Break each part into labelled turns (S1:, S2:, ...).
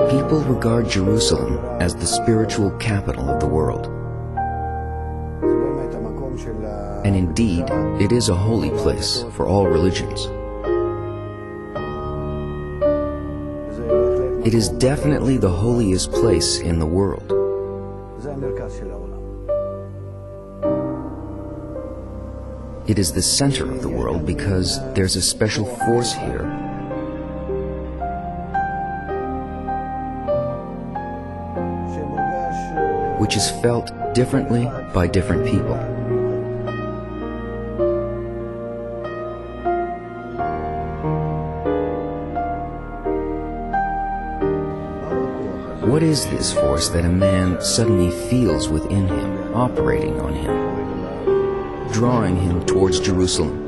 S1: People regard Jerusalem as the spiritual capital of the world. And indeed, it is a holy place for all religions. It is definitely the holiest place in the world. It is the center of the world because there's a special force here. Which is felt differently by different people. What is this force that a man suddenly feels within him, operating on him, drawing him towards Jerusalem?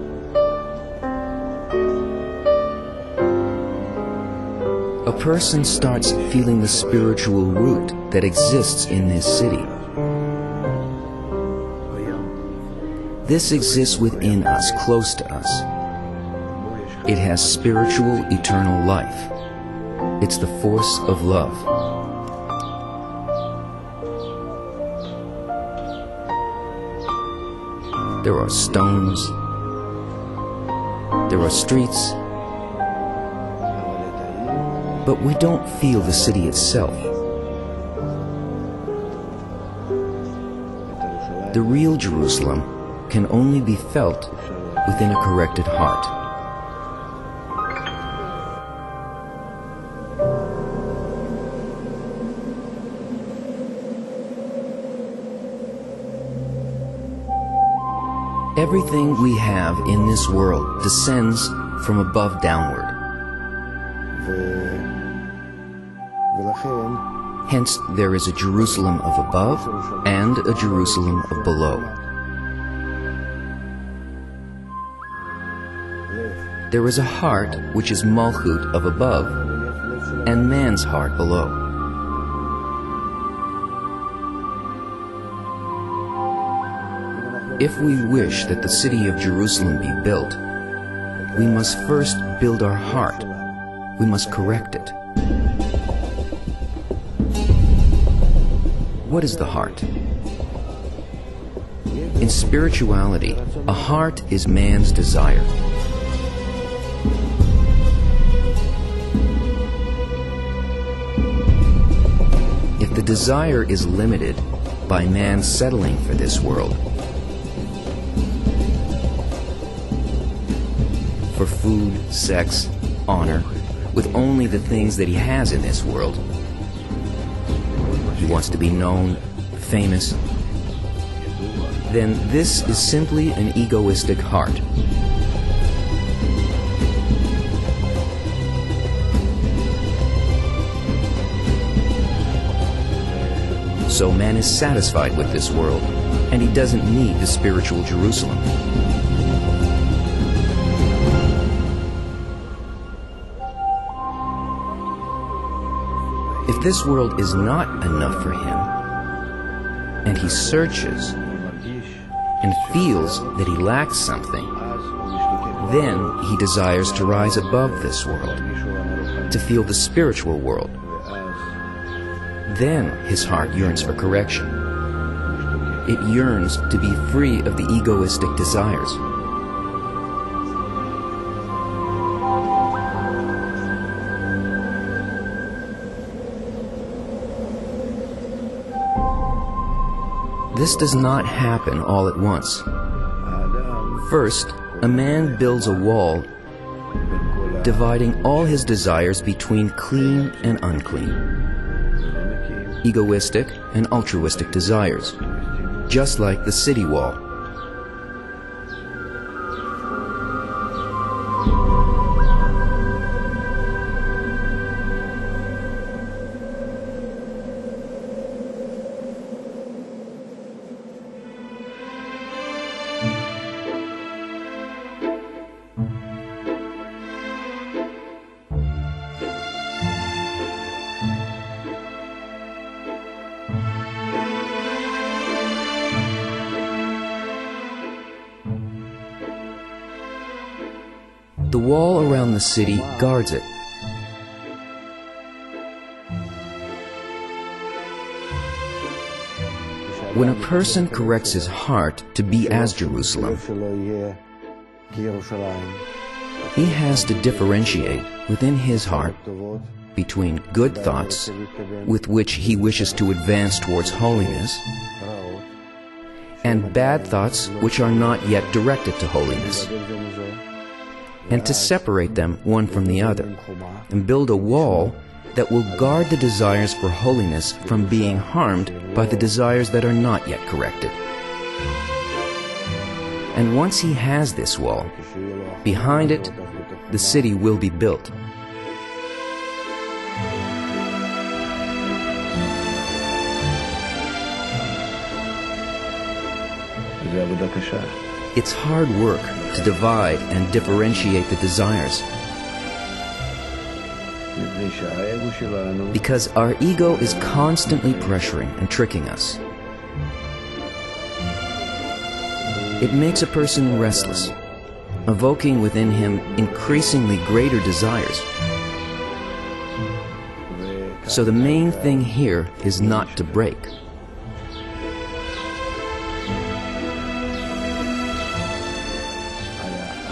S1: A person starts feeling the spiritual root that exists in this city. This exists within us, close to us. It has spiritual, eternal life. It's the force of love. There are stones. There are streets. But we don't feel the city itself. The real Jerusalem can only be felt within a corrected heart. Everything we have in this world descends from above downward. Hence, there is a Jerusalem of above and a Jerusalem of below. There is a heart which is Malchut of above and man's heart below. If we wish that the city of Jerusalem be built, we must first build our heart. We must correct it. What is the heart? In spirituality, a heart is man's desire. If the desire is limited by man settling for this world, for food, sex, honor, with only the things that he has in this world, he wants to be known, famous, then this is simply an egoistic heart. So man is satisfied with this world, and he doesn't need the spiritual Jerusalem. If this world is not enough for him, and he searches and feels that he lacks something, then he desires to rise above this world, to feel the spiritual world. Then his heart yearns for correction. It yearns to be free of the egoistic desires. This does not happen all at once. First, a man builds a wall dividing all his desires between clean and unclean, egoistic and altruistic desires, just like the city wall. The wall around the city guards it. When a person corrects his heart to be as Jerusalem, he has to differentiate within his heart between good thoughts with which he wishes to advance towards holiness and bad thoughts which are not yet directed to holiness, and to separate them one from the other and build a wall that will guard the desires for holiness from being harmed by the desires that are not yet corrected. And once he has this wall, behind it, the city will be built. It's hard work to divide and differentiate the desires, because our ego is constantly pressuring and tricking us. It makes a person restless, evoking within him increasingly greater desires. So the main thing here is not to break.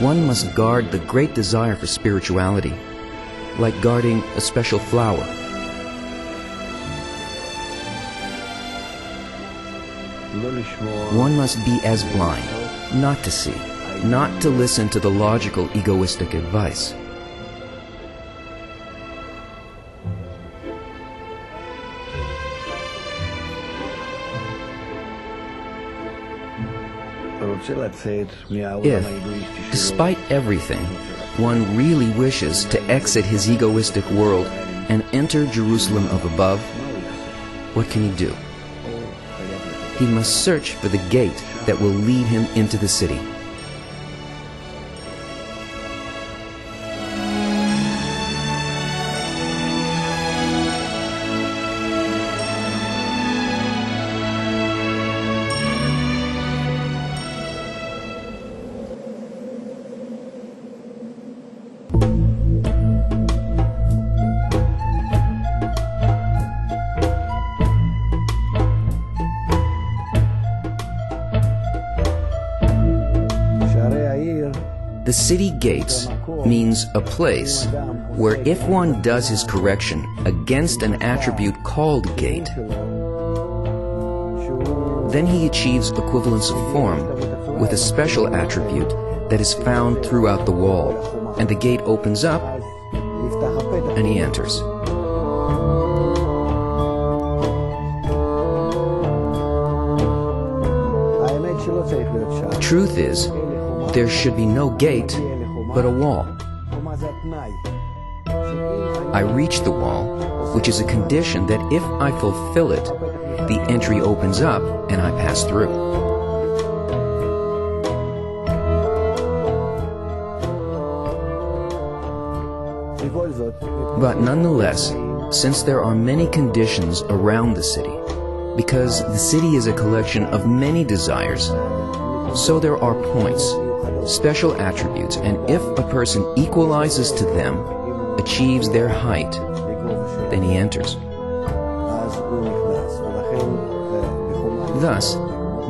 S1: One must guard the great desire for spirituality, like guarding a special flower. One must be as blind, not to see, not to listen to the logical, egoistic advice. If, despite everything, one really wishes to exit his egoistic world and enter Jerusalem of above, what can he do? He must search for the gate that will lead him into the city. The city gates means a place where if one does his correction against an attribute called gate, then he achieves equivalence of form with a special attribute that is found throughout the wall, and the gate opens up and he enters. The truth is, there should be no gate, but a wall. I reach the wall, which is a condition that if I fulfill it, the entry opens up and I pass through. But nonetheless, since there are many conditions around the city, because the city is a collection of many desires, so there are points, special attributes, and if a person equalizes to them, achieves their height, then he enters. Thus,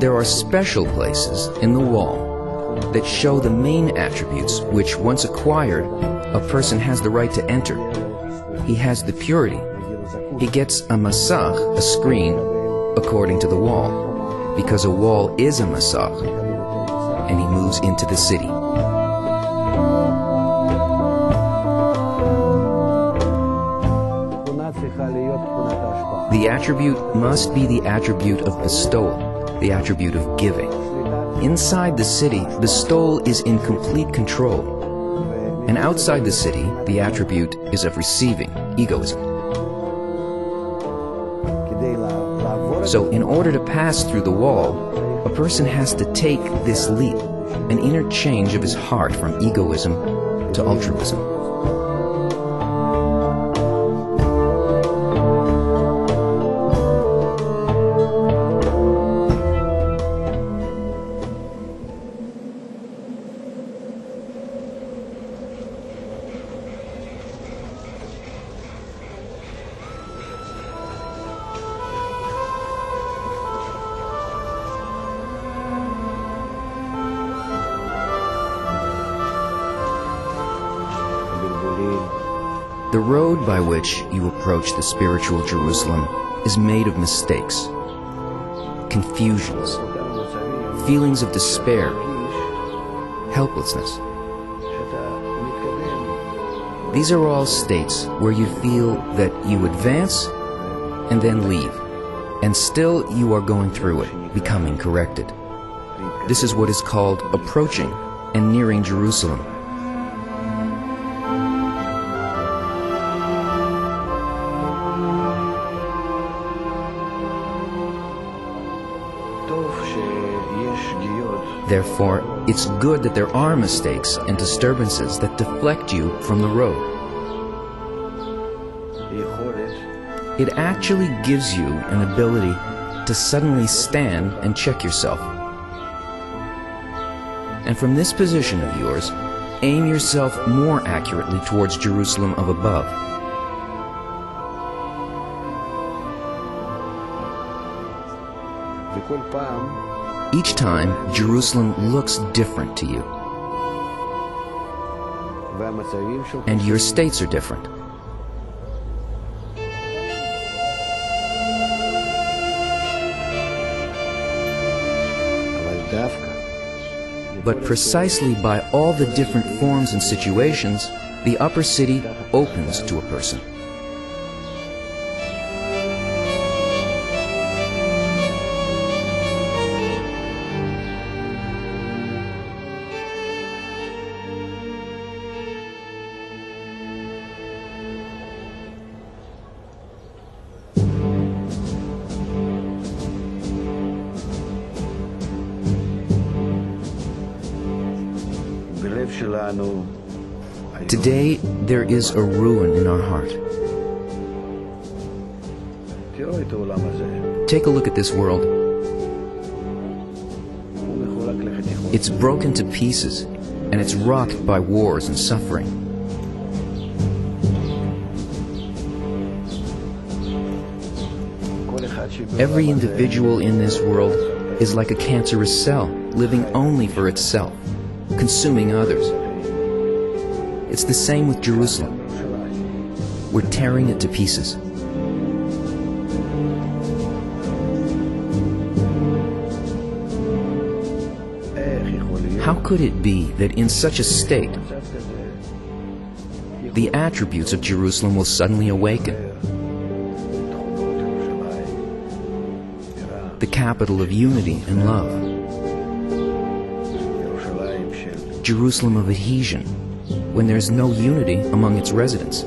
S1: there are special places in the wall that show the main attributes which, once acquired, a person has the right to enter. He has the purity. He gets a masach, a screen, according to the wall, because a wall is a masach, and he moves into the city. The attribute must be the attribute of bestowal, the attribute of giving. Inside the city, bestowal is in complete control, and outside the city, the attribute is of receiving, egoism. So in order to pass through the wall, a person has to take this leap, an inner change of his heart from egoism to altruism. The road by which you approach the spiritual Jerusalem is made of mistakes, confusions, feelings of despair, helplessness. These are all states where you feel that you advance and then leave, and still you are going through it, becoming corrected. This is what is called approaching and nearing Jerusalem. Therefore, it's good that there are mistakes and disturbances that deflect you from the road. It actually gives you an ability to suddenly stand and check yourself. And from this position of yours, aim yourself more accurately towards Jerusalem of above. Each time, Jerusalem looks different to you. And your states are different. But precisely by all the different forms and situations, the upper city opens to a person. Today, there is a ruin in our heart. Take a look at this world. It's broken to pieces, and it's rocked by wars and suffering. Every individual in this world is like a cancerous cell, living only for itself, consuming others. It's the same with Jerusalem. We're tearing it to pieces. How could it be that in such a state, the attributes of Jerusalem will suddenly awaken? The capital of unity and love. Jerusalem of adhesion, when there's no unity among its residents.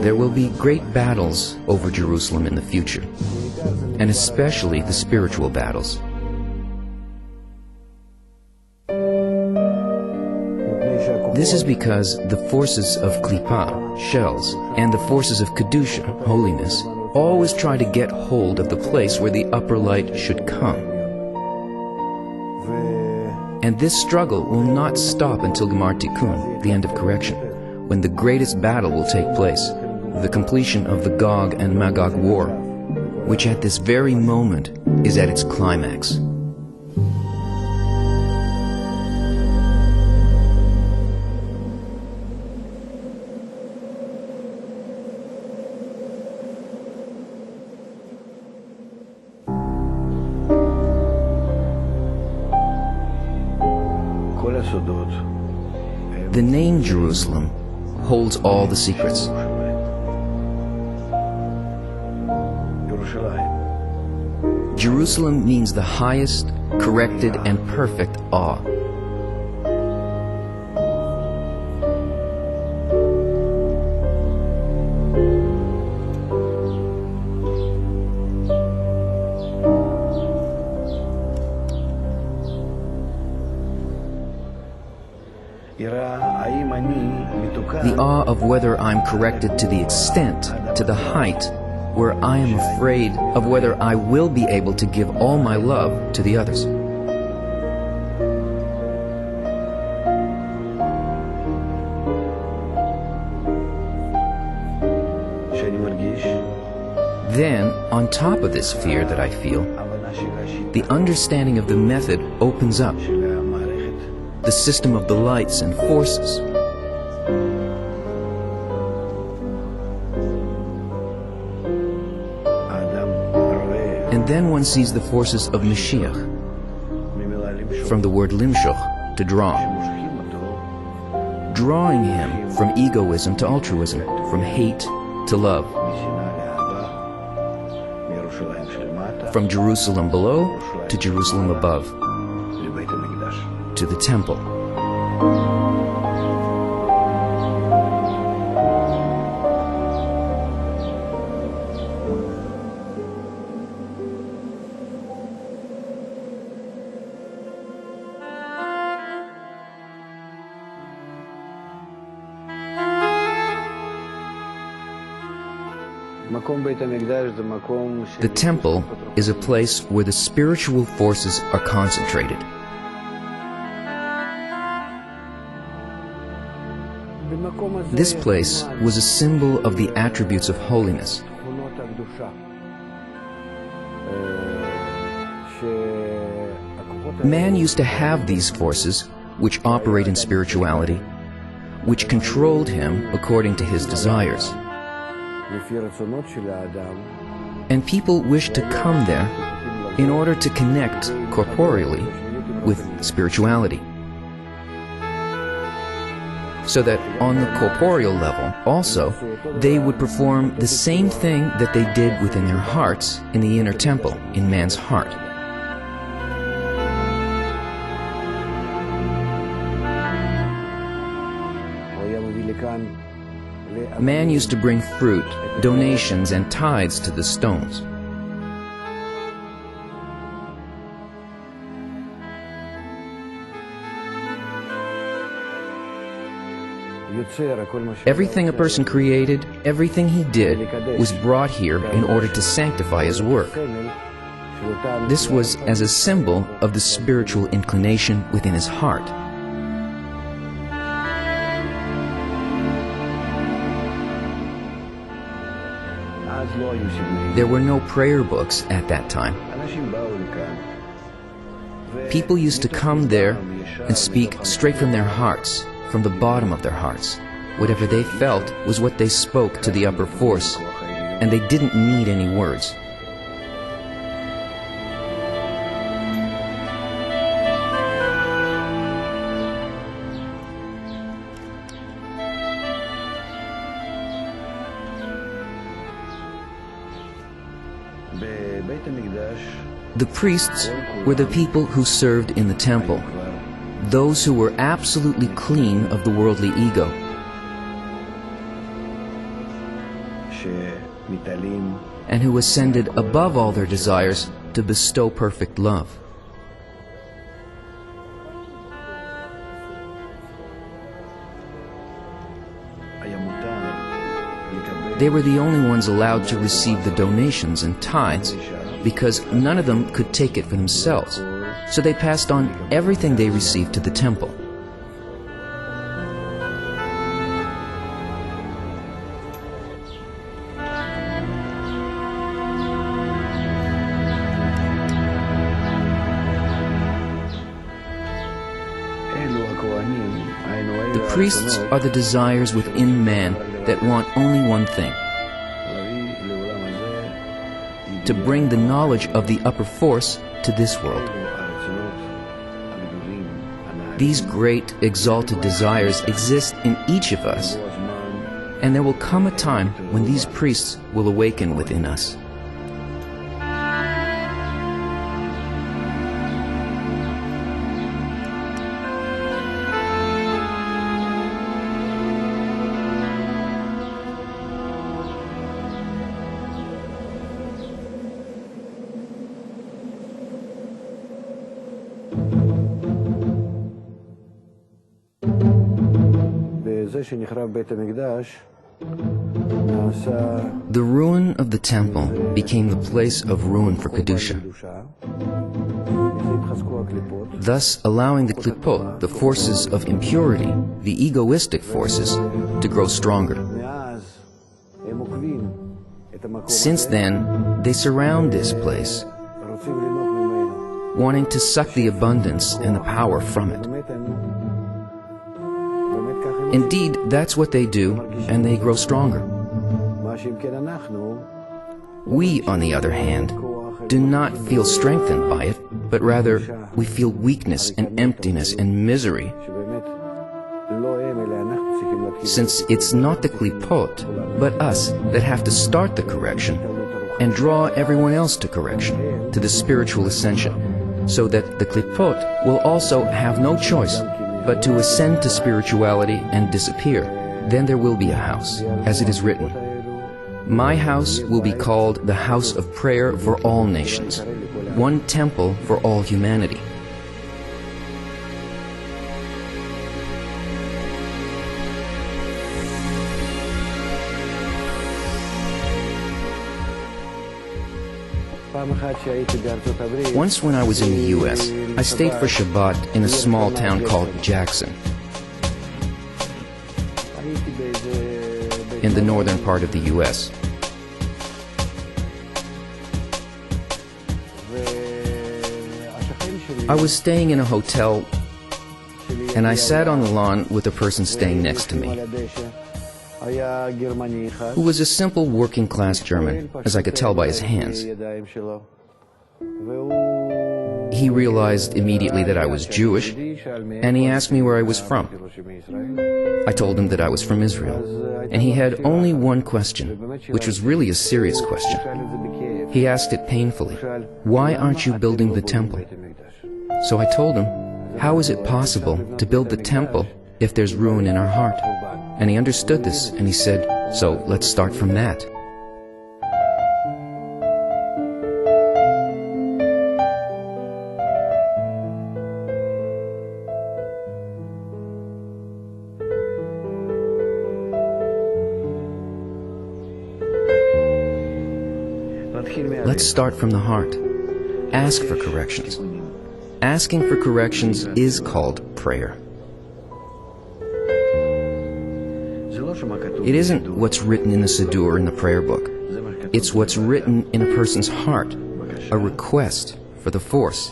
S1: There will be great battles over Jerusalem in the future, and especially the spiritual battles. This is because the forces of Klippa, shells, and the forces of Kedusha, holiness, always try to get hold of the place where the upper light should come. And this struggle will not stop until Gemar Tikkun, the end of correction, when the greatest battle will take place, the completion of the Gog and Magog war, which at this very moment is at its climax. The name Jerusalem holds all the secrets. Jerusalem means the highest, corrected, and perfect awe. The awe of whether I'm corrected to the extent, to the height, where I am afraid of whether I will be able to give all my love to the others. Then, on top of this fear that I feel, the understanding of the method opens up, the system of the lights and forces. And then one sees the forces of Mashiach, from the word limshoch, to draw, drawing him from egoism to altruism, from hate to love, from Jerusalem below to Jerusalem above, to the temple. The temple is a place where the spiritual forces are concentrated. This place was a symbol of the attributes of holiness. Man used to have these forces which operate in spirituality, which controlled him according to his desires. And people wished to come there in order to connect corporeally with spirituality, so that on the corporeal level also they would perform the same thing that they did within their hearts in the inner temple, in man's heart. Man used to bring fruit, donations, and tithes to the stones. Everything a person created, everything he did, was brought here in order to sanctify his work. This was as a symbol of the spiritual inclination within his heart. There were no prayer books at that time. People used to come there and speak straight from their hearts, from the bottom of their hearts. Whatever they felt was what they spoke to the upper force, and they didn't need any words. The priests were the people who served in the temple, those who were absolutely clean of the worldly ego, and who ascended above all their desires to bestow perfect love. They were the only ones allowed to receive the donations and tithes, because none of them could take it for themselves, so they passed on everything they received to the temple. The priests are the desires within man that want only one thing: to bring the knowledge of the upper force to this world. These great, exalted desires exist in each of us, and there will come a time when these priests will awaken within us. The ruin of the temple became the place of ruin for Kedusha, thus allowing the klipot, the forces of impurity, the egoistic forces, to grow stronger. Since then, they surround this place, wanting to suck the abundance and the power from it. Indeed, that's what they do, and they grow stronger. We, on the other hand, do not feel strengthened by it, but rather we feel weakness and emptiness and misery, since it's not the klipot, but us that have to start the correction and draw everyone else to correction, to the spiritual ascension, so that the klipot will also have no choice but to ascend to spirituality and disappear. Then there will be a house, as it is written, "My house will be called the house of prayer for all nations, one temple for all humanity." Once when I was in the U.S., I stayed for Shabbat in a small town called Jackson, in the northern part of the U.S. I was staying in a hotel, and I sat on the lawn with a person staying next to me, who was a simple working-class German, as I could tell by his hands. He realized immediately that I was Jewish, and he asked me where I was from. I told him that I was from Israel, and he had only one question, which was really a serious question. He asked it painfully, "Why aren't you building the temple?" So I told him, how is it possible to build the temple if there's ruin in our heart? And he understood this, and he said, "So let's start from that." Let's start from the heart. Ask for corrections. Asking for corrections is called prayer. It isn't what's written in the Siddur in the prayer book. It's what's written in a person's heart, a request for the force.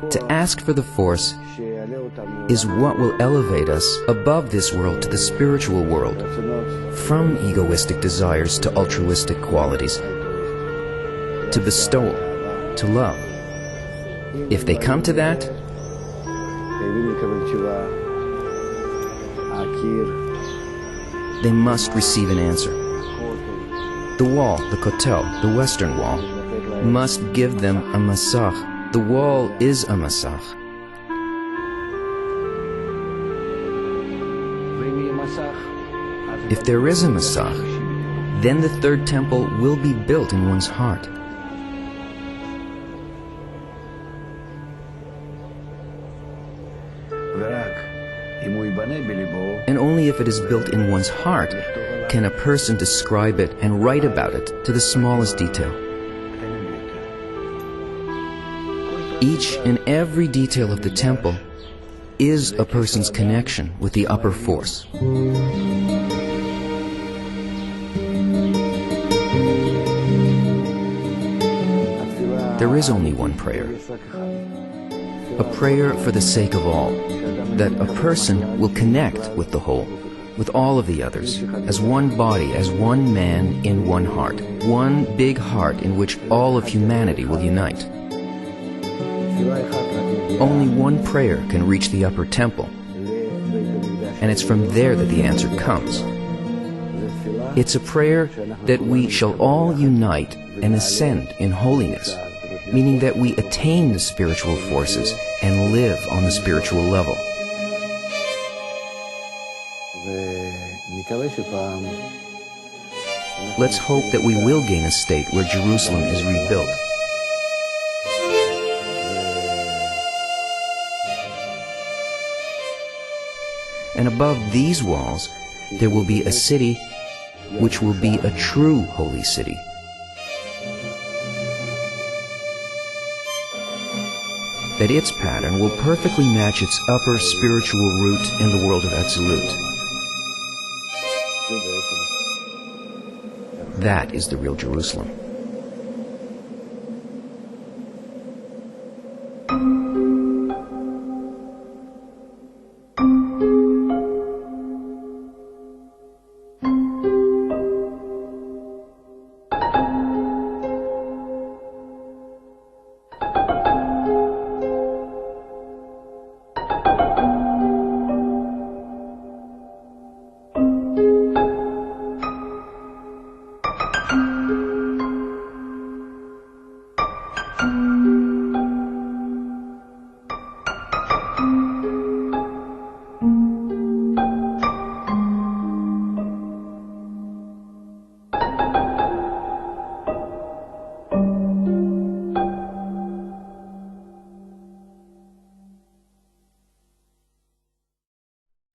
S1: To ask for the force is what will elevate us above this world to the spiritual world, from egoistic desires to altruistic qualities, to bestowal, to love. If they come to that, they must receive an answer. The wall, the kotel, the western wall, must give them a masach. The wall is a masach. If there is a masach, then the third temple will be built in one's heart. And only if it is built in one's heart can a person describe it and write about it to the smallest detail. Each and every detail of the temple is a person's connection with the upper force. There is only one prayer. A prayer for the sake of all, that a person will connect with the whole, with all of the others, as one body, as one man in one heart, one big heart in which all of humanity will unite. Only one prayer can reach the upper temple, and it's from there that the answer comes. It's a prayer that we shall all unite and ascend in holiness, meaning that we attain the spiritual forces and live on the spiritual level. Let's hope that we will gain a state where Jerusalem is rebuilt. and above these walls there will be a city which will be a true holy city. That its pattern will perfectly match its upper spiritual root in the world of Absolute. That is the real Jerusalem.